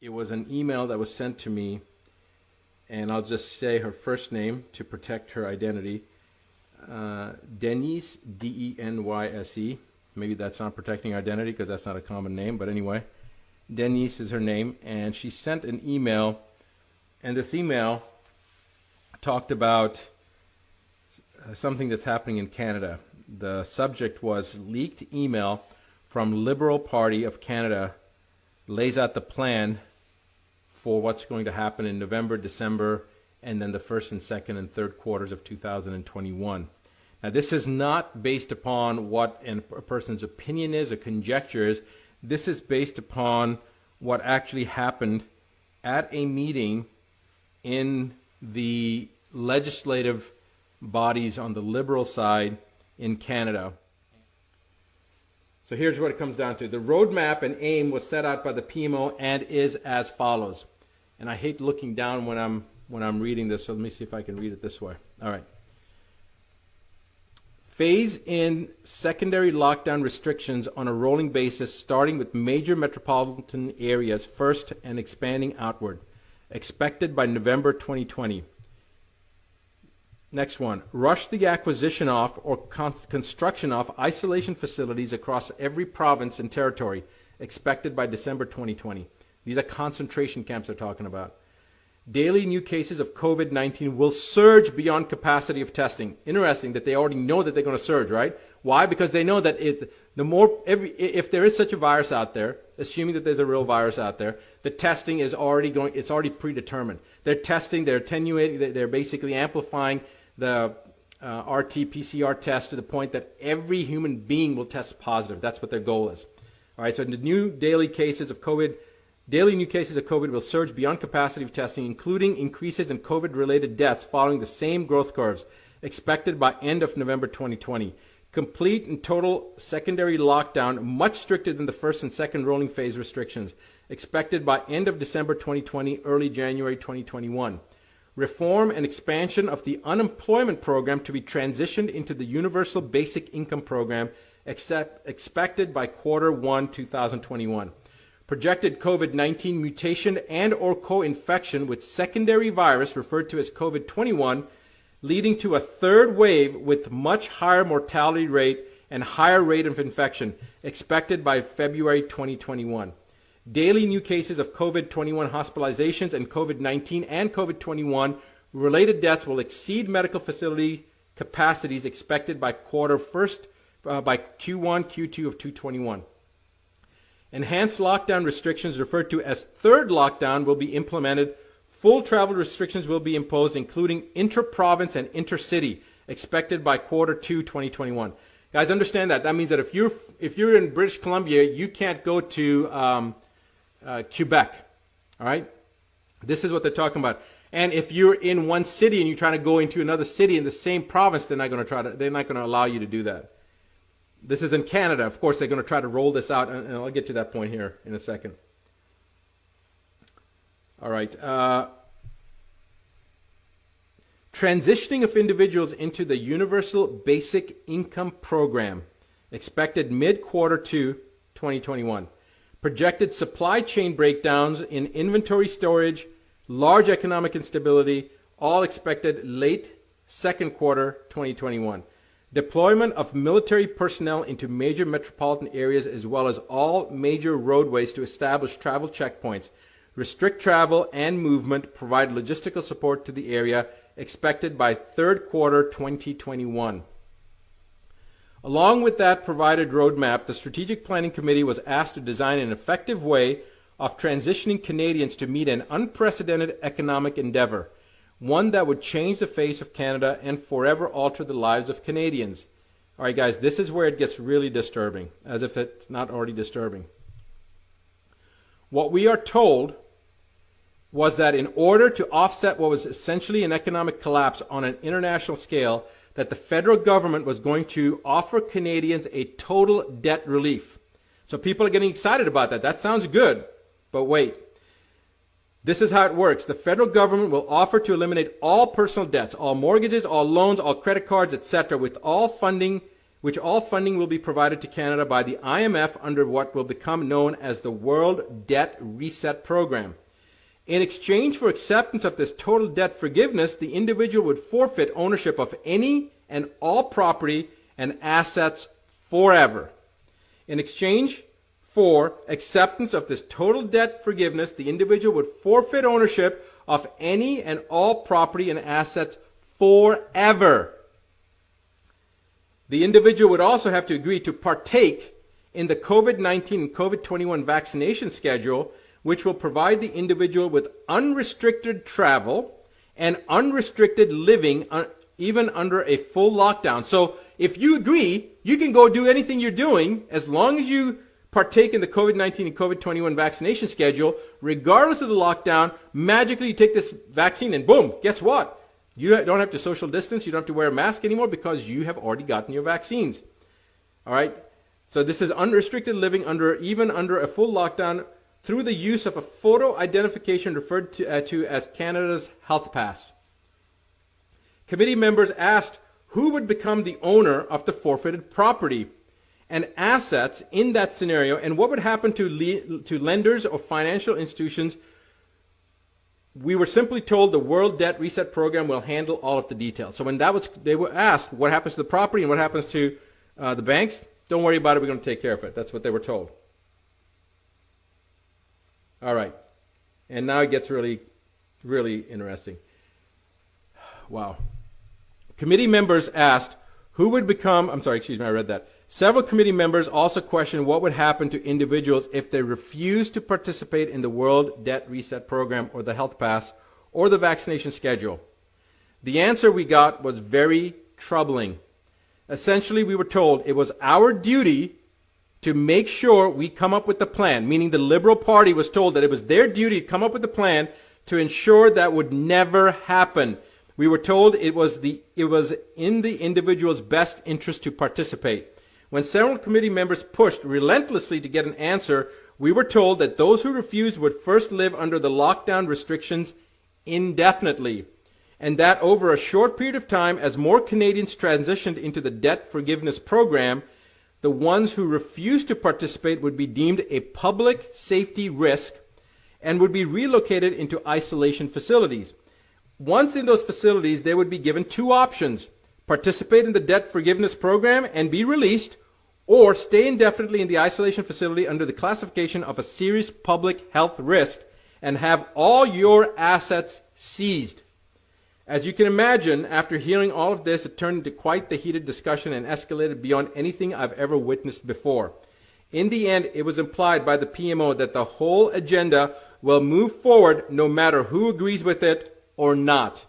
it was an email that was sent to me, and I'll just say her first name to protect her identity. Denise, D-E-N-Y-S-E. Maybe that's not protecting her identity because that's not a common name, but anyway, Denise is her name, and she sent an email, and this email talked about something that's happening in Canada. The subject was leaked email from Liberal Party of Canada lays out the plan for what's going to happen in November, December, and then the first and second and third quarters of 2021. Now, this is not based upon what a person's opinion is or conjecture is. This is based upon what actually happened at a meeting in the legislative bodies on the Liberal side in Canada. So here's what it comes down to. The roadmap and aim was set out by the PMO and is as follows. And I hate looking down when I'm reading this, so let me see if I can read it this way. All right. Phase in secondary lockdown restrictions on a rolling basis, starting with major metropolitan areas first and expanding outward. Expected by November 2020. Next one. Rush the acquisition of or construction of isolation facilities across every province and territory. Expected by December 2020. These are concentration camps they're talking about. Daily new cases of COVID-19 will surge beyond capacity of testing. Interesting that they already know that they're going to surge, right? Why? Because they know that if there is such a virus out there, assuming that there's a real virus out there, the testing is already it's already predetermined. They're testing, they're attenuating, they're basically amplifying the RT-PCR test to the point that every human being will test positive. That's what their goal is. All right, so the new daily new cases of COVID will surge beyond capacity of testing, including increases in COVID-related deaths following the same growth curves, expected by end of November 2020. Complete and total secondary lockdown, much stricter than the first and second rolling phase restrictions, expected by end of December 2020, early January 2021. Reform and expansion of the unemployment program to be transitioned into the Universal Basic Income Program, expected by Q1 2021. Projected COVID-19 mutation and or co-infection with secondary virus referred to as COVID-21, leading to a third wave with much higher mortality rate and higher rate of infection, expected by February 2021. Daily new cases of COVID-21 hospitalizations and COVID-19 and COVID-21 related deaths will exceed medical facility capacities expected by Q1, Q2 of 2021. Enhanced lockdown restrictions referred to as third lockdown will be implemented. Full travel restrictions will be imposed, including inter-province and inter-city, expected by Q2 2021. Guys, understand that. That means that if you're in British Columbia, you can't go to Quebec. All right? This is what they're talking about. And if you're in one city and you're trying to go into another city in the same province, they're not going to allow you to do that. This is in Canada. Of course, they're going to try to roll this out, and I'll get to that point here in a second. All right. Transitioning of individuals into the Universal Basic Income Program, expected mid-Q2 2021. Projected supply chain breakdowns in inventory storage, large economic instability, all expected late Q2 2021. Deployment of military personnel into major metropolitan areas as well as all major roadways to establish travel checkpoints, restrict travel and movement, provide logistical support to the area, expected by Q3 2021. Along with that provided roadmap, the Strategic Planning Committee was asked to design an effective way of transitioning Canadians to meet an unprecedented economic endeavor, one that would change the face of Canada and forever alter the lives of Canadians. All right, guys, this is where it gets really disturbing, as if it's not already disturbing. What we are told was that in order to offset what was essentially an economic collapse on an international scale, that the federal government was going to offer Canadians a total debt relief. So people are getting excited about that. That sounds good, but wait. This is how it works. The federal government will offer to eliminate all personal debts, all mortgages, all loans, all credit cards, etc., with which all funding will be provided to Canada by the IMF under what will become known as the World Debt Reset Program. In exchange for acceptance of this total debt forgiveness, the individual would forfeit ownership of any and all property and assets forever. In exchange for acceptance of this total debt forgiveness, the individual would forfeit ownership of any and all property and assets forever. The individual would also have to agree to partake in the COVID-19 and COVID-21 vaccination schedule, which will provide the individual with unrestricted travel and unrestricted living even under a full lockdown. So if you agree, you can go do anything you're doing as long as you partake in the COVID-19 and COVID-21 vaccination schedule, regardless of the lockdown. Magically you take this vaccine and boom, guess what? You don't have to social distance, you don't have to wear a mask anymore because you have already gotten your vaccines. All right? So this is unrestricted living even under a full lockdown through the use of a photo identification referred to as Canada's Health Pass. Committee members asked who would become the owner of the forfeited property and assets in that scenario, and what would happen to lenders or financial institutions. We were simply told the World Debt Reset Program will handle all of the details. So when they were asked what happens to the property and what happens to the banks, don't worry about it, we're going to take care of it. That's what they were told. All right. And now it gets really, really interesting. Wow. Committee members asked who would become, I read that. Several committee members also questioned what would happen to individuals if they refused to participate in the World Debt Reset Program or the Health Pass or the vaccination schedule. The answer we got was very troubling. Essentially, we were told it was our duty to make sure we come up with the plan, meaning the Liberal Party was told that it was their duty to come up with the plan to ensure that would never happen. We were told it was in the individual's best interest to participate. When several committee members pushed relentlessly to get an answer, we were told that those who refused would first live under the lockdown restrictions indefinitely, and that over a short period of time, as more Canadians transitioned into the debt forgiveness program, the ones who refused to participate would be deemed a public safety risk and would be relocated into isolation facilities. Once in those facilities, they would be given two options: participate in the debt forgiveness program and be released, or stay indefinitely in the isolation facility under the classification of a serious public health risk and have all your assets seized. As you can imagine, after hearing all of this, it turned into quite the heated discussion and escalated beyond anything I've ever witnessed before. In the end, it was implied by the PMO that the whole agenda will move forward no matter who agrees with it or not.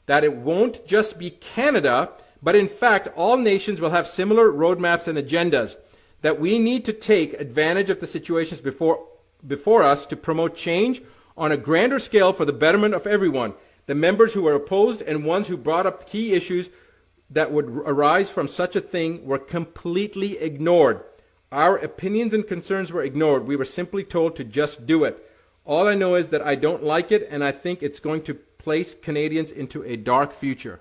That it won't just be Canada, but in fact, all nations will have similar roadmaps and agendas, that we need to take advantage of the situations before us to promote change on a grander scale for the betterment of everyone. The members who were opposed and ones who brought up key issues that would arise from such a thing were completely ignored. Our opinions and concerns were ignored. We were simply told to just do it. All I know is that I don't like it, and I think it's going to place Canadians into a dark future.